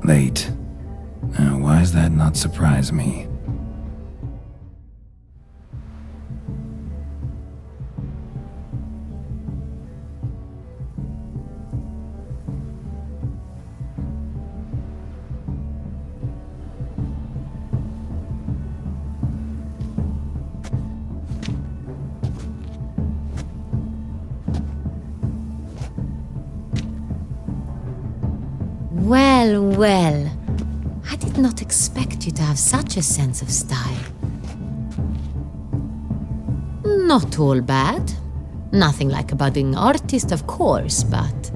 Late. Now, why does that not surprise me? Well, well. I did not expect you to have such a sense of style. Not all bad. Nothing like a budding artist, of course, but...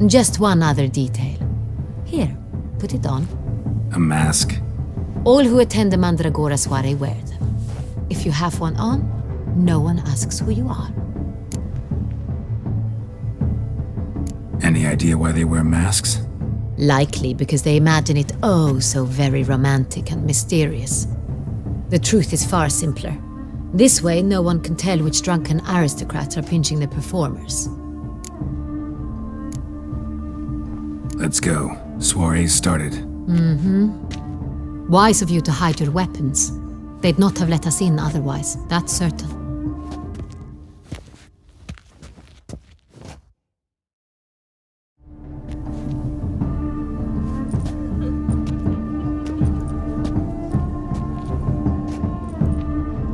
just one other detail. Here, put it on. A mask? All who attend the Mandragora soiree wear them. If you have one on, no one asks who you are. Any idea why they wear masks? Likely because they imagine it oh so very romantic and mysterious. The truth is far simpler. This way, no one can tell which drunken aristocrats are pinching the performers. Let's go. Soiree's started. Wise of you to hide your weapons. They'd not have let us in otherwise, that's certain.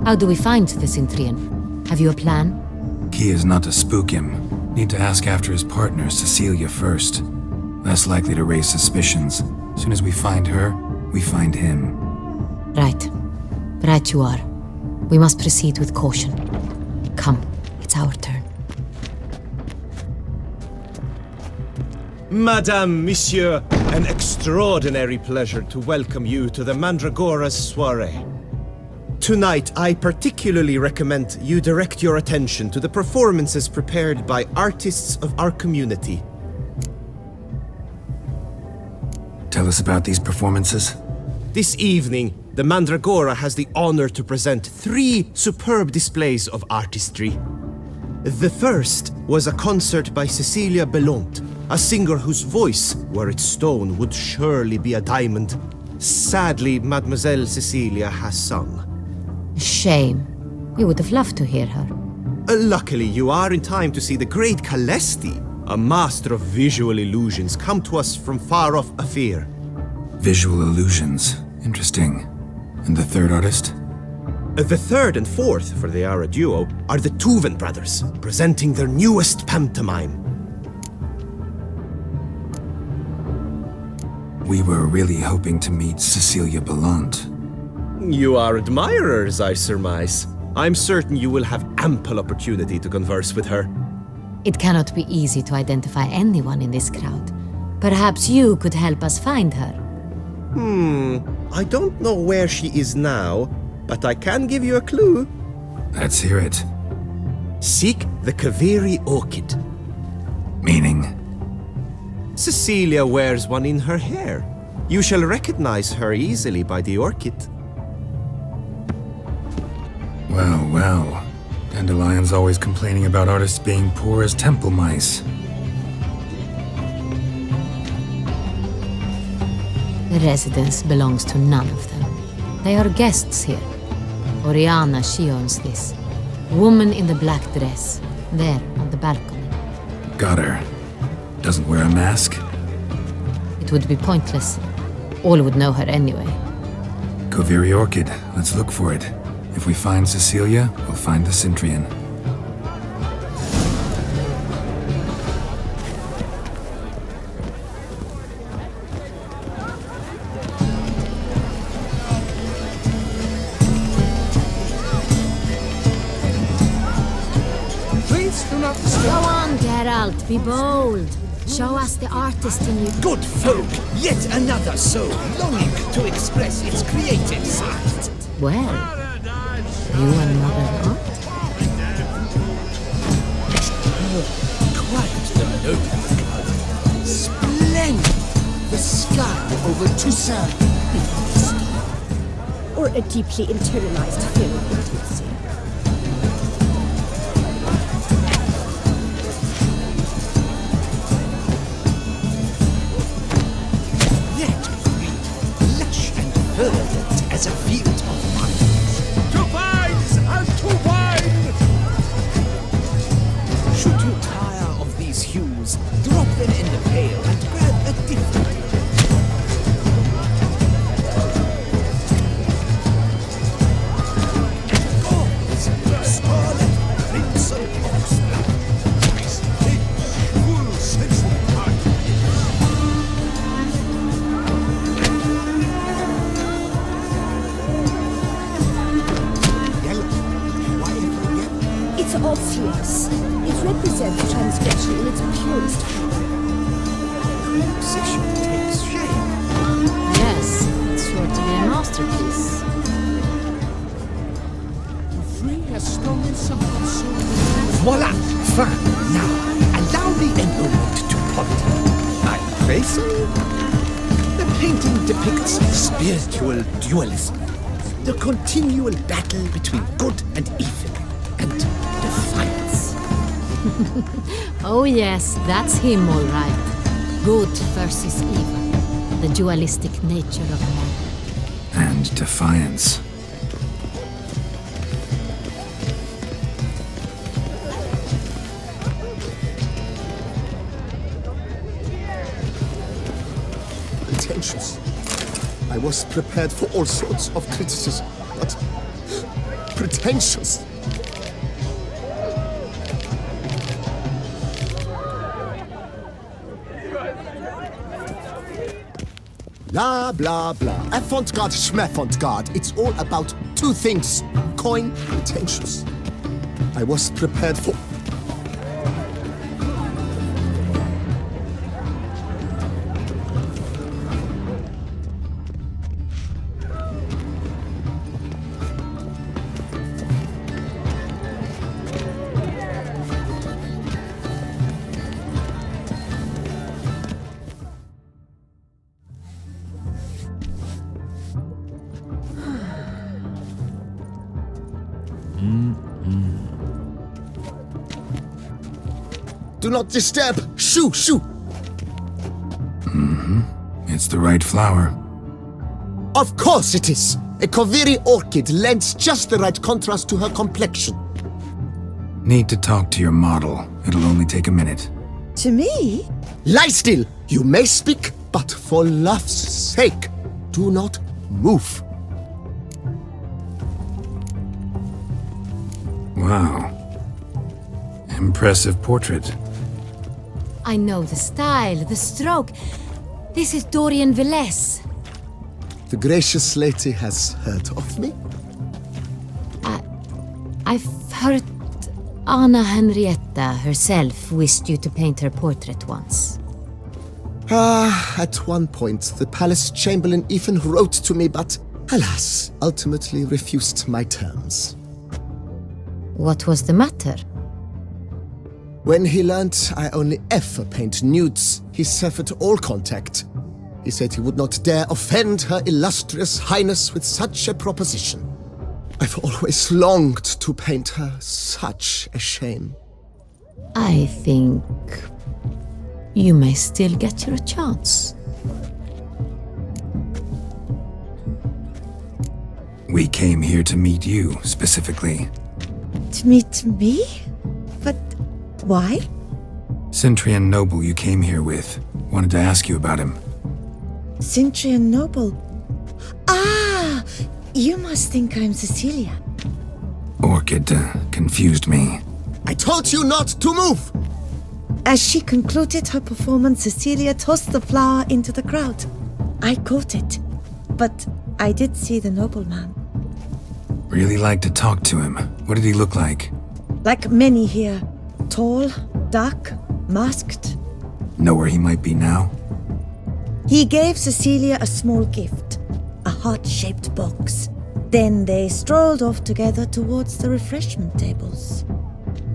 How do we find the Cintrian? Have you a plan? Key is not to spook him. Need to ask after his partner, Cecilia, first. Less likely to raise suspicions. As soon as we find her, we find him. Right. Right you are. We must proceed with caution. Come, it's our turn. Madame, Monsieur, an extraordinary pleasure to welcome you to the Mandragora's soiree. Tonight, I particularly recommend you direct your attention to the performances prepared by artists of our community. Tell us about these performances. This evening, the Mandragora has the honor to present 3 superb displays of artistry. The first was a concert by Cecilia Belont, a singer whose voice, were it stone, would surely be a diamond. Sadly, Mademoiselle Cecilia has sung. Shame. We would have loved to hear her. Luckily, you are in time to see the great Calesti, a master of visual illusions, come to us from far off Afir. Visual illusions. Interesting. And the third artist? The third and fourth, for they are a duo, are the Tuven brothers, presenting their newest pantomime. We were really hoping to meet Cecilia Bellant. You are admirers, I surmise. I'm certain you will have ample opportunity to converse with her. It cannot be easy to identify anyone in this crowd. Perhaps you could help us find her. I don't know where she is now, but I can give you a clue. Let's hear it. Seek the Kaveri orchid. Meaning? Cecilia wears one in her hair. You shall recognize her easily by the orchid. Well, well. Dandelion's always complaining about artists being poor as temple mice. The residence belongs to none of them. They are guests here. Oriana, she owns this. Woman in the black dress. There, on the balcony. Got her. Doesn't wear a mask? It would be pointless. All would know her anyway. Kaveri Orchid. Let's look for it. If we find Cecilia, we'll find the Cintrian. Please do not Go on, Geralt, be bold. Show us the artist in you. Good folk, yet another soul longing to express its creative side. Well, you and modern art? Quite the noble. Splendid! The sky over Toussaint. Or a deeply internalized fear of intimacy. It's obvious. It represents transgression in its purest form. Composition takes shape. Yes, it's sure to be a masterpiece. Free has stolen something so... Voila! Fine. Now, allow me a moment to ponder. I'm praising. The painting depicts spiritual dualism. The continual battle between good and evil. And defiance. Oh yes, that's him all right. Good versus evil. The dualistic nature of man. And defiance. Pretentious. I was prepared for all sorts of criticism, but pretentious. Blah, blah, blah. Avant-garde, schmavant-garde. It's all about two things. Coin, pretentious. I was prepared for... Do not disturb! Shoo, shoo! It's the right flower. Of course it is! A Koviri orchid lends just the right contrast to her complexion. Need to talk to your model. It'll only take a minute. To me? Lie still! You may speak, but for love's sake, do not move. Wow. Impressive portrait. I know the style, the stroke. This is Dorian Velez. The gracious lady has heard of me? I've heard Anna Henrietta herself wished you to paint her portrait once. At one point, the palace chamberlain even wrote to me, but alas, ultimately refused my terms. What was the matter? When he learnt I only ever paint nudes, he severed all contact. He said he would not dare offend her illustrious highness with such a proposition. I've always longed to paint her. Such a shame. I think you may still get your chance. We came here to meet you, specifically. To meet me? But why? Cintrian noble you came here with. Wanted to ask you about him. Cintrian noble. Ah! You must think I'm Cecilia. Orchid confused me. I told you not to move! As she concluded her performance, Cecilia tossed the flower into the crowd. I caught it, but I did see the nobleman. Really like to talk to him. What did he look like? Like many here. Tall, dark, masked. Know where he might be now? He gave Cecilia a small gift, a heart-shaped box. Then they strolled off together towards the refreshment tables.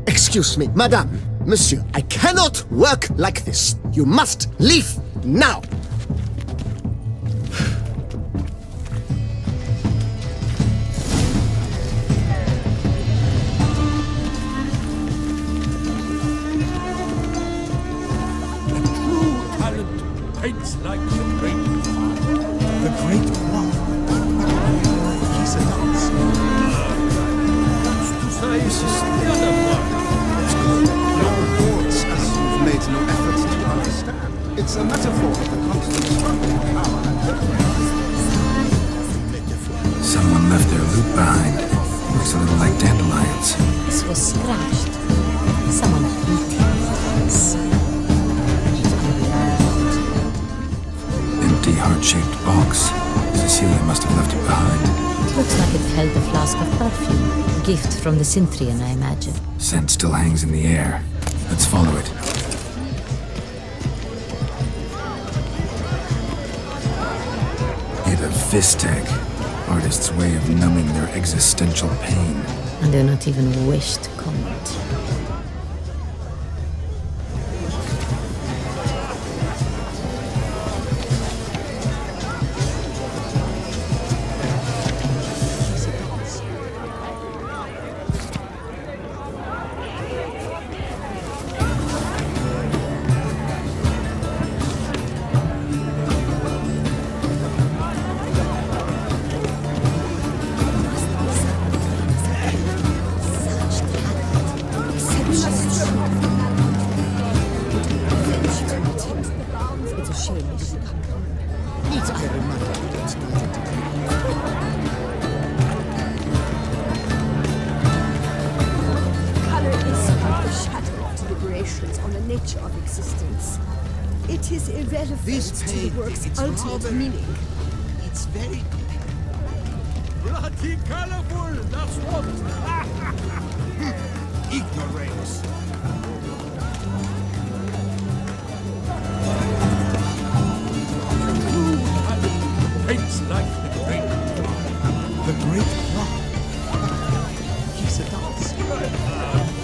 Excuse me, madame, monsieur, I cannot work like this. You must leave now. Paints like the great one. The great one. He's a dance. This is the other one. It's called no words, as you've made no effort to understand. It's a metaphor of the constant struggle of power and Someone left their loot behind. Looks a little like dandelions. This was scratched. Someone beat him. Empty heart-shaped box. Cecilia must have left it behind. It looks like it held a flask of perfume, gift from the Cintrian, I imagine. Scent still hangs in the air. Let's follow it. Hit of Visteg, artist's way of numbing their existential pain. And do not even wish to comment. On the nature of existence. It is irrelevant This to paint, the work's it's ultimate rather- meaning. It's very Bloody colorful, that's what! ignorance. Paints like the great. The great clock. He's a dance.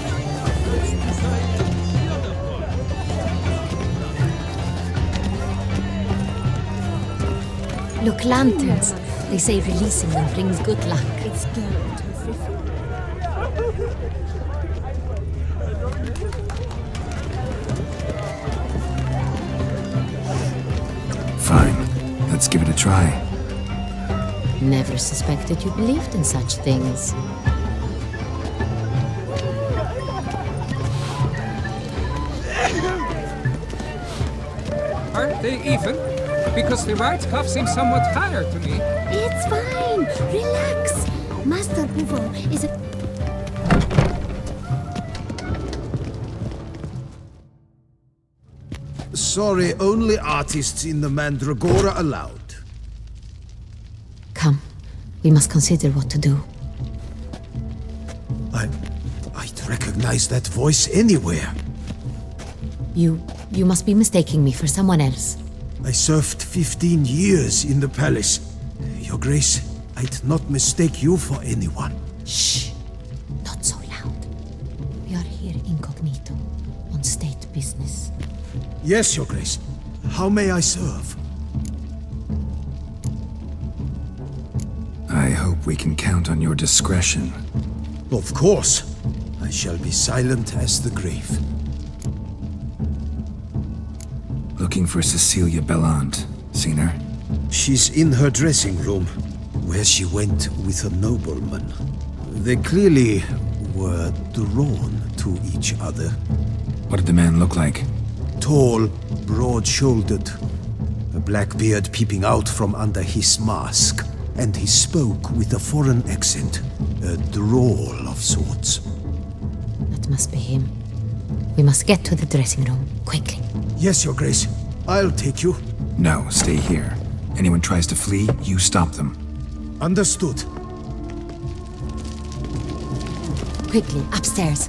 Look, lanterns. They say releasing them brings good luck. It's Geralt of Rivia. Fine. Let's give it a try. Never suspected you believed in such things. Aren't they even? Because the right cuff seems somewhat higher to me. It's fine. Relax. Master Bouveau is a... Sorry, only artists in the Mandragora allowed. Come, we must consider what to do. I'd recognize that voice anywhere. You must be mistaking me for someone else. I served 15 years in the palace. Your Grace, I'd not mistake you for anyone. Shh! Not so loud. We are here incognito, on state business. Yes, Your Grace. How may I serve? I hope we can count on your discretion. Of course. I shall be silent as the grave. Looking for Cecilia Bellant. Seen her? She's in her dressing room, where she went with a nobleman. They clearly were drawn to each other. What did the man look like? Tall, broad-shouldered, a black beard peeping out from under his mask, and he spoke with a foreign accent, a drawl of sorts. That must be him. We must get to the dressing room, quickly. Yes, Your Grace. I'll take you. No, stay here. Anyone tries to flee, you stop them. Understood. Quickly, upstairs.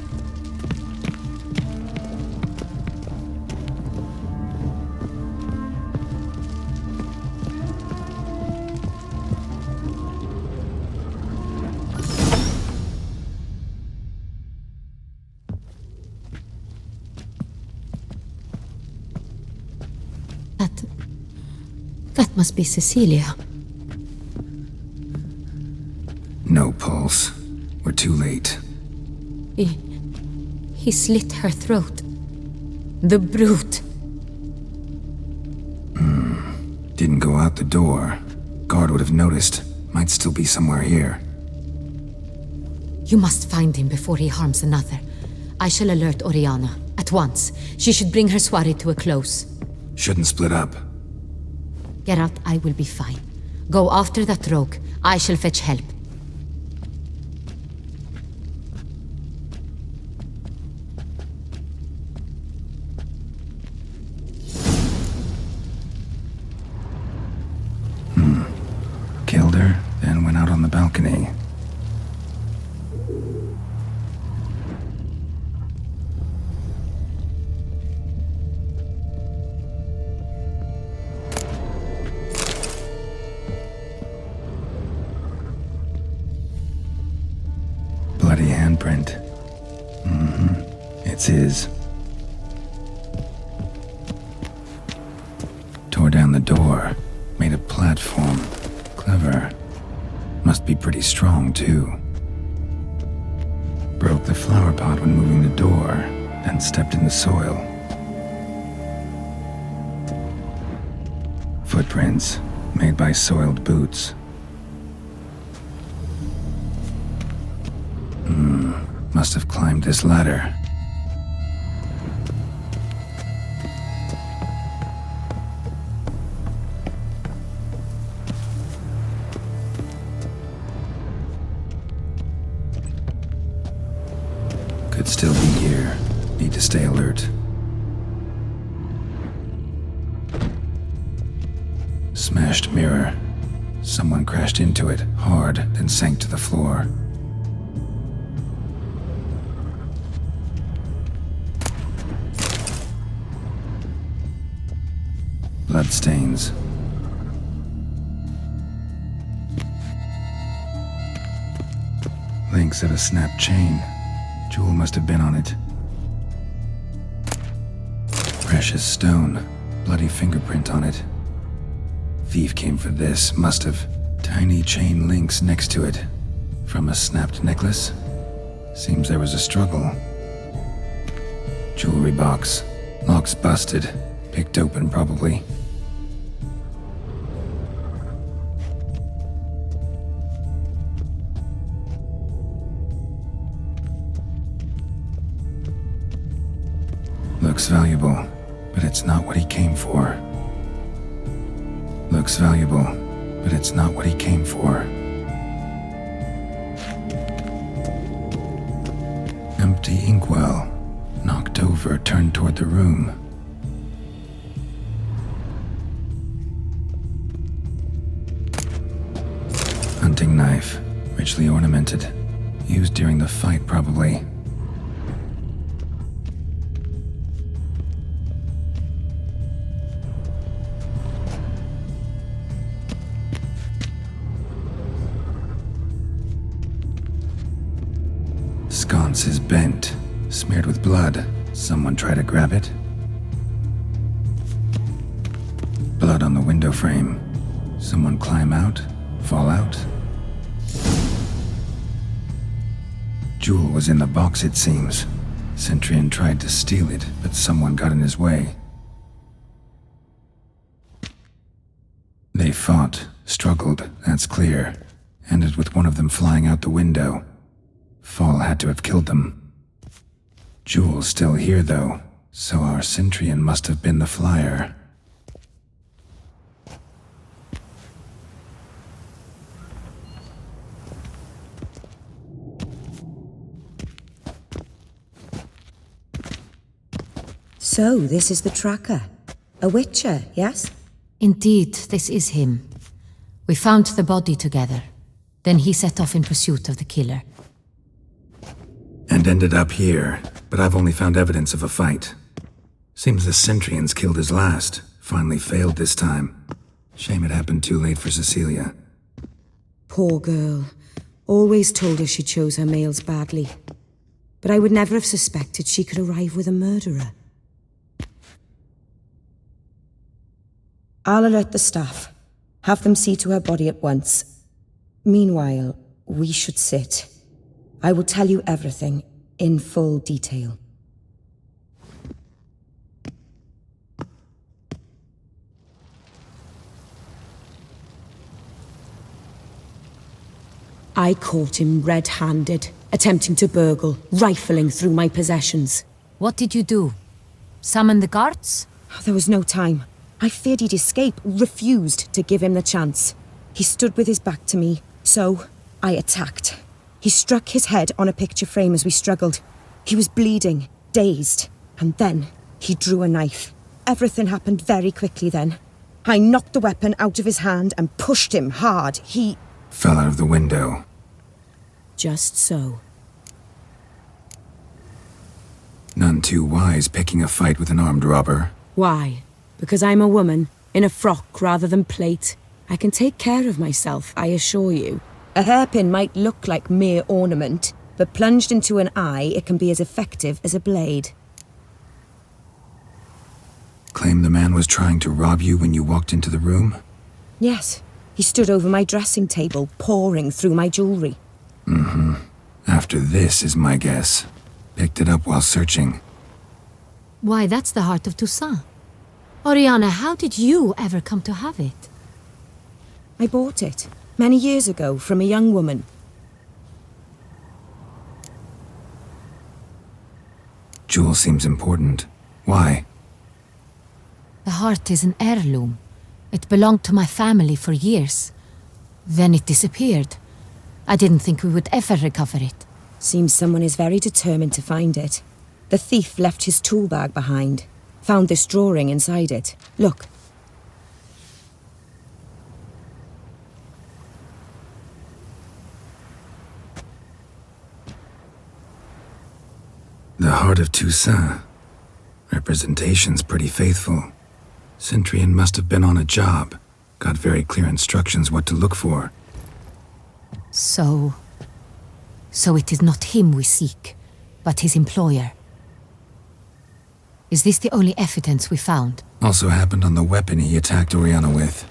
That must be Cecilia. No pulse. We're too late. He slit her throat. The brute. Didn't go out the door. Guard would have noticed. Might still be somewhere here. You must find him before he harms another. I shall alert Oriana. At once. She should bring her soiree to a close. Shouldn't split up. Geralt, I will be fine. Go after that rogue. I shall fetch help. Killed her, then went out on the balcony. bloody handprint. It's his. Tore down the door, made a platform. Clever. Must be pretty strong, too. Broke the flower pot when moving the door, then stepped in the soil. Footprints, made by soiled boots. Must have climbed this ladder. Could still be here. Need to stay alert. Smashed mirror. Someone crashed into it, hard, then sank to the floor. Bloodstains. Links of a snapped chain. Jewel must have been on it. Precious stone. Bloody fingerprint on it. Thief came for this, must have. Tiny chain links next to it. From a snapped necklace? Seems there was a struggle. Jewelry box. Lock's busted. Picked open, probably. Looks valuable, but it's not what he came for. Looks valuable, but it's not what he came for. Empty inkwell. Knocked over, turned toward the room. Hunting knife, richly ornamented. Used during the fight, probably. Sconce is bent, smeared with blood. Someone try to grab it? Blood on the window frame. Someone climb out? Fall out? Jewel was in the box, it seems. Centrian tried to steal it, but someone got in his way. They fought, struggled, that's clear. Ended with one of them flying out the window. Fall had to have killed them. Jewel's still here, though, so our Cintrian must have been the flyer. So, this is the tracker. A witcher, yes? Indeed, this is him. We found the body together. Then he set off in pursuit of the killer. And ended up here, but I've only found evidence of a fight. Seems the Centrians killed his last. Finally failed this time. Shame it happened too late for Cecilia. Poor girl. Always told her she chose her males badly. But I would never have suspected she could arrive with a murderer. I'll alert the staff. Have them see to her body at once. Meanwhile, we should sit. I will tell you everything, in full detail. I caught him red-handed, attempting to burgle, rifling through my possessions. What did you do? Summon the guards? There was no time. I feared he'd escape, refused to give him the chance. He stood with his back to me, so I attacked. He struck his head on a picture frame as we struggled. He was bleeding, dazed, and then he drew a knife. Everything happened very quickly then. I knocked the weapon out of his hand and pushed him hard. He fell out of the window. Just so. None too wise picking a fight with an armed robber. Why? Because I'm a woman, in a frock rather than plate. I can take care of myself, I assure you. A hairpin might look like mere ornament, but plunged into an eye, it can be as effective as a blade. Claim the man was trying to rob you when you walked into the room? Yes, he stood over my dressing table, pouring through my jewellery. Mm-hmm. After this is my guess. Picked it up while searching. Why, that's the heart of Toussaint. Oriana, how did you ever come to have it? I bought it, many years ago, from a young woman. Jewel seems important. Why? The heart is an heirloom. It belonged to my family for years. Then it disappeared. I didn't think we would ever recover it. Seems someone is very determined to find it. The thief left his tool bag behind. Found this drawing inside it. Look. The heart of Toussaint. Representation's pretty faithful. Cintrian must have been on a job. Got very clear instructions what to look for. So it is not him we seek, but his employer. Is this the only evidence we found? Also happened on the weapon he attacked Oriana with.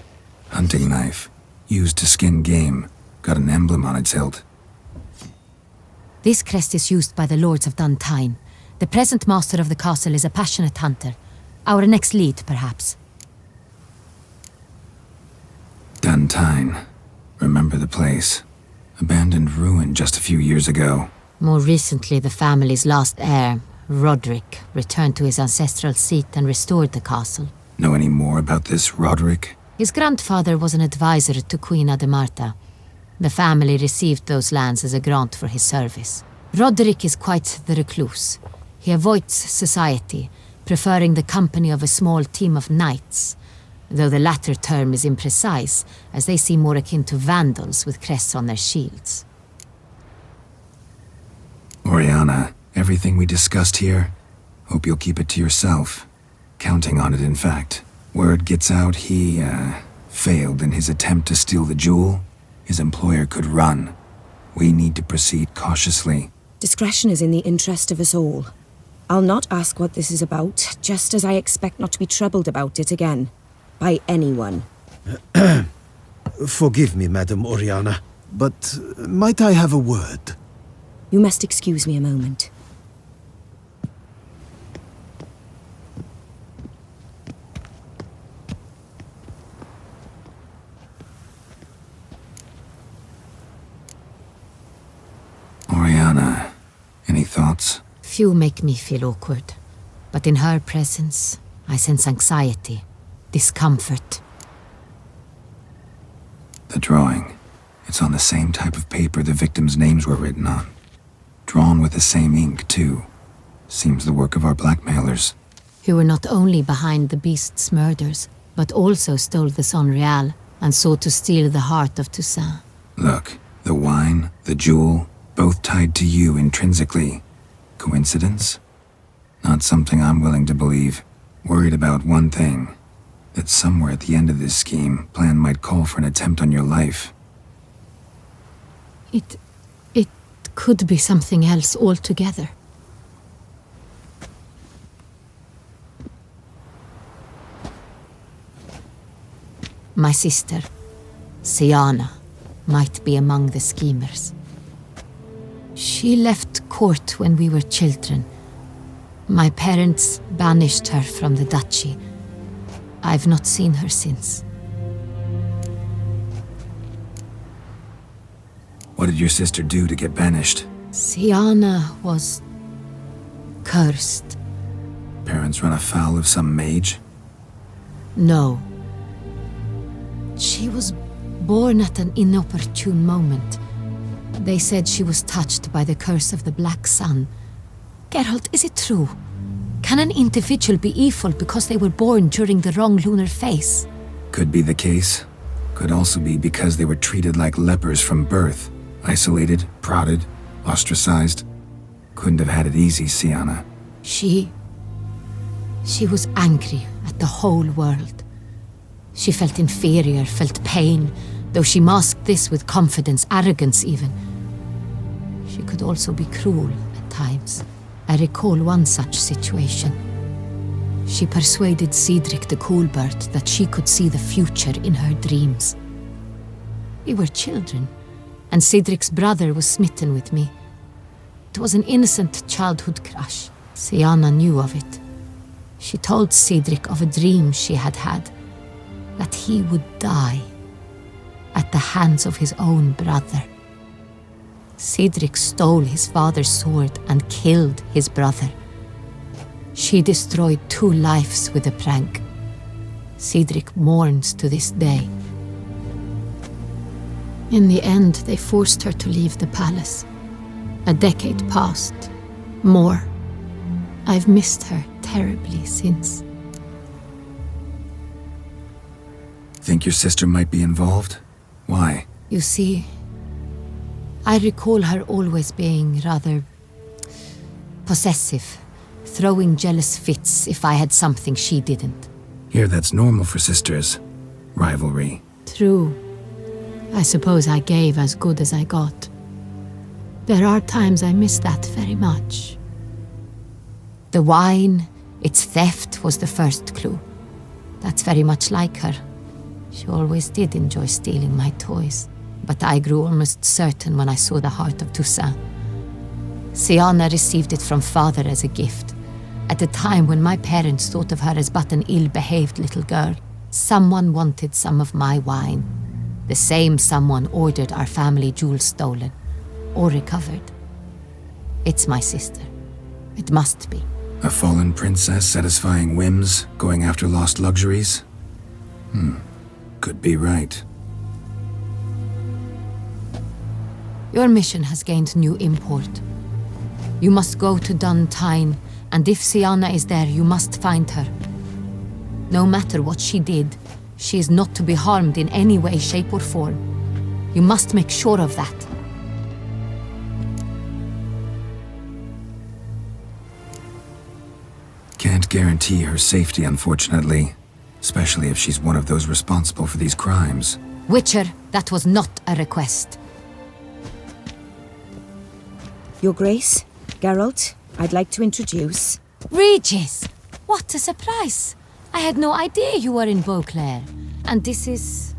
Hunting knife. Used to skin game. Got an emblem on its hilt. This crest is used by the lords of Duntine. The present master of the castle is a passionate hunter. Our next lead, perhaps. Duntine. Remember the place. Abandoned ruin just a few years ago. More recently, the family's last heir, Roderick, returned to his ancestral seat and restored the castle. Know any more about this Roderick? His grandfather was an advisor to Queen Ademarta. The family received those lands as a grant for his service. Roderick is quite the recluse. He avoids society, preferring the company of a small team of knights, though the latter term is imprecise, as they seem more akin to vandals with crests on their shields. Oriana, everything we discussed here, hope you'll keep it to yourself. Counting on it, in fact. Word gets out he, failed in his attempt to steal the jewel. His employer could run. We need to proceed cautiously. Discretion is in the interest of us all. I'll not ask what this is about, just as I expect not to be troubled about it again. By anyone. Forgive me, Madam Oriana, but might I have a word? You must excuse me a moment. Oriana, any thoughts? Few make me feel awkward, but in her presence, I sense anxiety, discomfort. The drawing. It's on the same type of paper the victims' names were written on. Drawn with the same ink, too. Seems the work of our blackmailers. Who were not only behind the beast's murders, but also stole the Son Real and sought to steal the heart of Toussaint. Look, the wine, the jewel, both tied to you intrinsically. Coincidence? Not something I'm willing to believe. Worried about one thing. That somewhere at the end of this scheme, plan might call for an attempt on your life. It could be something else altogether. My sister, Siana, might be among the schemers. She left court when we were children. My parents banished her from the duchy. I've not seen her since. What did your sister do to get banished? Siana was cursed. Parents run afoul of some mage? No. She was born at an inopportune moment. They said she was touched by the curse of the Black Sun. Geralt, is it true? Can an individual be evil because they were born during the wrong lunar phase? Could be the case. Could also be because they were treated like lepers from birth. Isolated, prodded, ostracized. Couldn't have had it easy, Siana. She was angry at the whole world. She felt inferior, felt pain, though she masked this with confidence, arrogance even. She could also be cruel at times. I recall one such situation. She persuaded Cedric the Coolbird that she could see the future in her dreams. We were children, and Cedric's brother was smitten with me. It was an innocent childhood crush. Sienna knew of it. She told Cedric of a dream she had had, that he would die at the hands of his own brother. Cedric stole his father's sword and killed his brother. She destroyed 2 lives with a prank. Cedric mourns to this day. In the end, they forced her to leave the palace. A decade passed. More. I've missed her terribly since. Think your sister might be involved? Why? You see, I recall her always being rather possessive, throwing jealous fits if I had something she didn't. Here, that's normal for sisters. Rivalry. True. I suppose I gave as good as I got. There are times I miss that very much. The wine, its theft, was the first clue. That's very much like her. She always did enjoy stealing my toys, but I grew almost certain when I saw the heart of Toussaint. Sienna received it from father as a gift. At a time when my parents thought of her as but an ill-behaved little girl, someone wanted some of my wine. The same someone ordered our family jewels stolen, or recovered. It's my sister. It must be. A fallen princess satisfying whims, going after lost luxuries? Could be right. Your mission has gained new import. You must go to Dun Tyne, and if Sienna is there, you must find her. No matter what she did, she is not to be harmed in any way, shape, or form. You must make sure of that. Can't guarantee her safety, unfortunately. Especially if she's one of those responsible for these crimes. Witcher, that was not a request. Your Grace, Geralt, I'd like to introduce... Regis! What a surprise! I had no idea you were in Beauclair. And this is...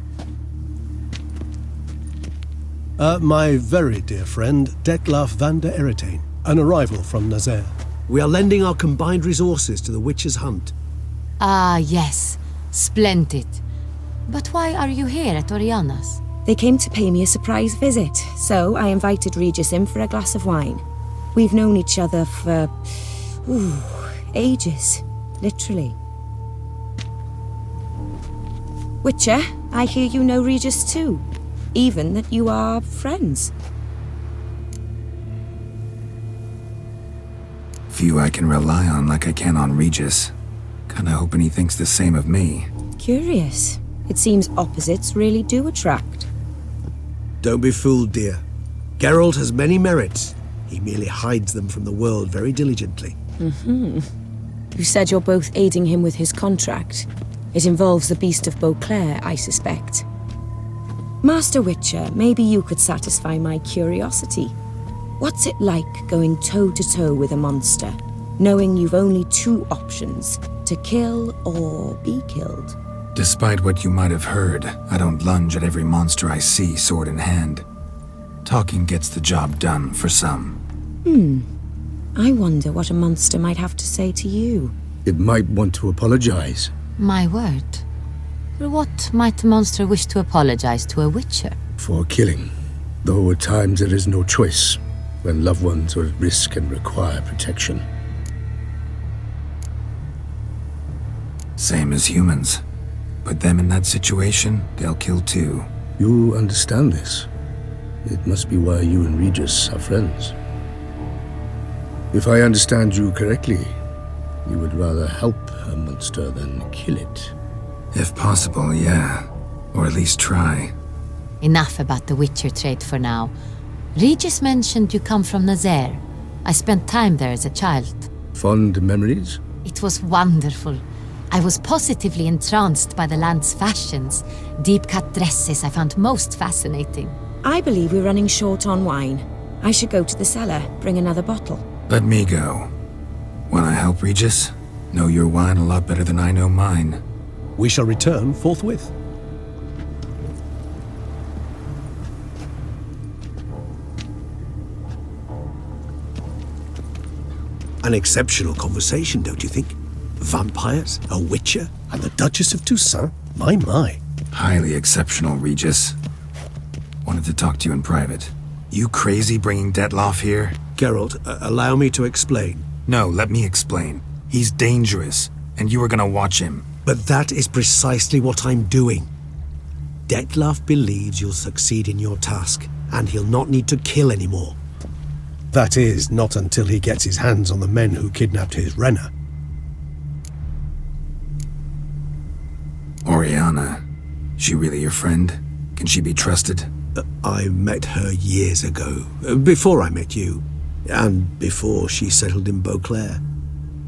My very dear friend, Detlaf van der Eretain, an arrival from Nazaire. We are lending our combined resources to the Witcher's hunt. Ah, yes. Splendid. But why are you here at Oriana's? They came to pay me a surprise visit, so I invited Regis in for a glass of wine. We've known each other for... ages. Literally. Witcher, I hear you know Regis too. Even that you are friends. Few I can rely on like I can on Regis. Kinda hoping he thinks the same of me. Curious. It seems opposites really do attract. Don't be fooled, dear. Geralt has many merits. He merely hides them from the world very diligently. You said you're both aiding him with his contract. It involves the Beast of Beauclair, I suspect. Master Witcher, maybe you could satisfy my curiosity. What's it like going toe-to-toe with a monster, knowing you've only 2 options, to kill or be killed? Despite what you might have heard, I don't lunge at every monster I see sword in hand. Talking gets the job done for some. I wonder what a monster might have to say to you. It might want to apologize. My word. For what might a monster wish to apologize to a Witcher? For killing. Though at times there is no choice, when loved ones are at risk and require protection. Same as humans. Put them in that situation, they'll kill too. You understand this. It must be why you and Regis are friends. If I understand you correctly, you would rather help a monster than kill it. If possible, yeah. Or at least try. Enough about the Witcher trait for now. Regis mentioned you come from Nazaire. I spent time there as a child. Fond memories? It was wonderful. I was positively entranced by the land's fashions. Deep-cut dresses I found most fascinating. I believe we're running short on wine. I should go to the cellar, bring another bottle. Let me go. Wanna help, Regis? Know your wine a lot better than I know mine. We shall return forthwith. An exceptional conversation, don't you think? Vampires, a witcher, and the Duchess of Toussaint? My. Highly exceptional, Regis. Wanted to talk to you in private. You crazy bringing Detloff here? Geralt, allow me to explain. No, let me explain. He's dangerous, and you are gonna watch him. But that is precisely what I'm doing. Detloff believes you'll succeed in your task, and he'll not need to kill anymore. That is, not until he gets his hands on the men who kidnapped his Renna. Oriana, she really your friend? Can she be trusted? I met her years ago, before I met you, and before she settled in Beauclair.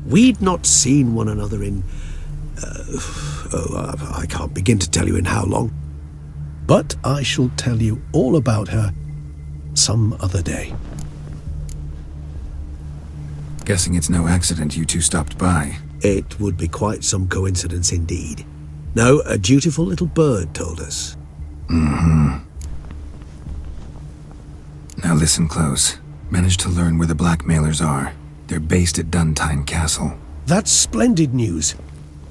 We'd not seen one another in... I can't begin to tell you in how long. But I shall tell you all about her some other day. Guessing it's no accident you two stopped by. It would be quite some coincidence indeed. No, a dutiful little bird told us. Mm-hmm. Now listen close. Managed to learn where the blackmailers are. They're based at Duntine Castle. That's splendid news.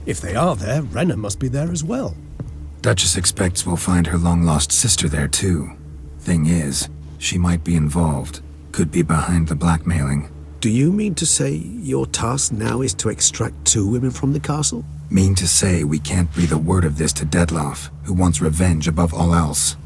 If they are there, Renna must be there as well. Duchess expects we'll find her long-lost sister there too. Thing is, she might be involved. Could be behind the blackmailing. Do you mean to say your task now is to extract 2 women from the castle? Mean to say we can't breathe a word of this to Detloff, who wants revenge above all else.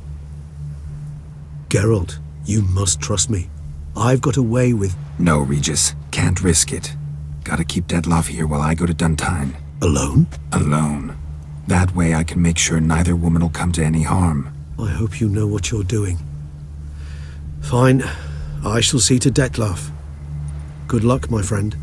Geralt, you must trust me. I've got away with... No, Regis. Can't risk it. Gotta keep Detloff here while I go to Duntine. Alone? Alone. That way I can make sure neither woman will come to any harm. I hope you know what you're doing. Fine. I shall see to Detloff. Good luck, my friend.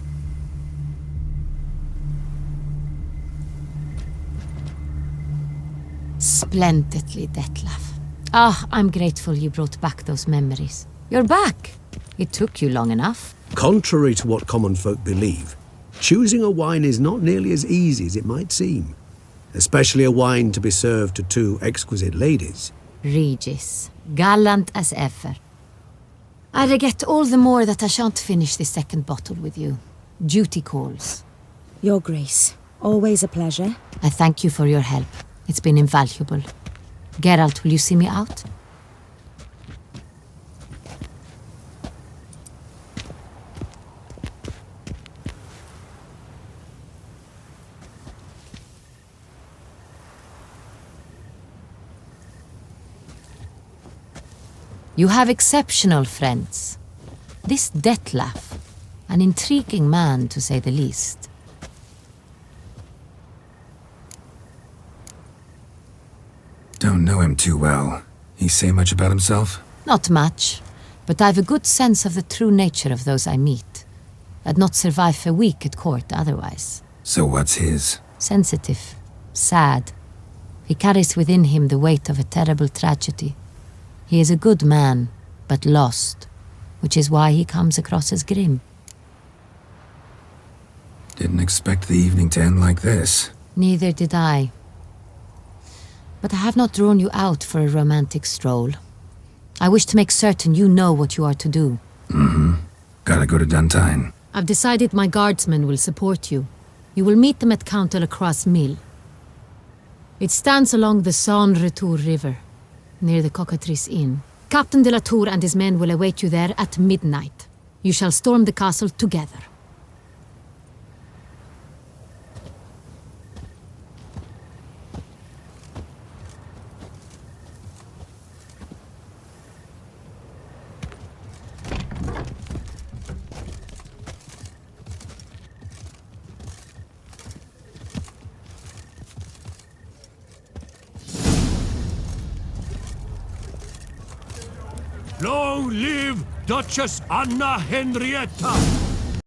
Splendidly, Detlaff. Ah, I'm grateful you brought back those memories. You're back. It took you long enough. Contrary to what common folk believe, choosing a wine is not nearly as easy as it might seem. Especially a wine to be served to 2 exquisite ladies. Regis, gallant as ever. I regret all the more that I shan't finish this second bottle with you. Duty calls. Your Grace, always a pleasure. I thank you for your help. It's been invaluable. Geralt, will you see me out? You have exceptional friends. This Detlaff, an intriguing man to say the least. Don't know him too well. He say much about himself? Not much, but I've a good sense of the true nature of those I meet. I'd not survive a week at court otherwise. So what's his? Sensitive, sad. He carries within him the weight of a terrible tragedy. He is a good man, but lost, which is why he comes across as grim. Didn't expect the evening to end like this. Neither did I. But I have not drawn you out for a romantic stroll. I wish to make certain you know what you are to do. Mm-hmm. Gotta go to Duntine. I've decided my guardsmen will support you. You will meet them at Count de la Croix's mill. It stands along the Saône-Retour River, near the Cockatrice Inn. Captain de la Tour and his men will await you there at midnight. You shall storm the castle together. Long live Duchess Anna Henrietta!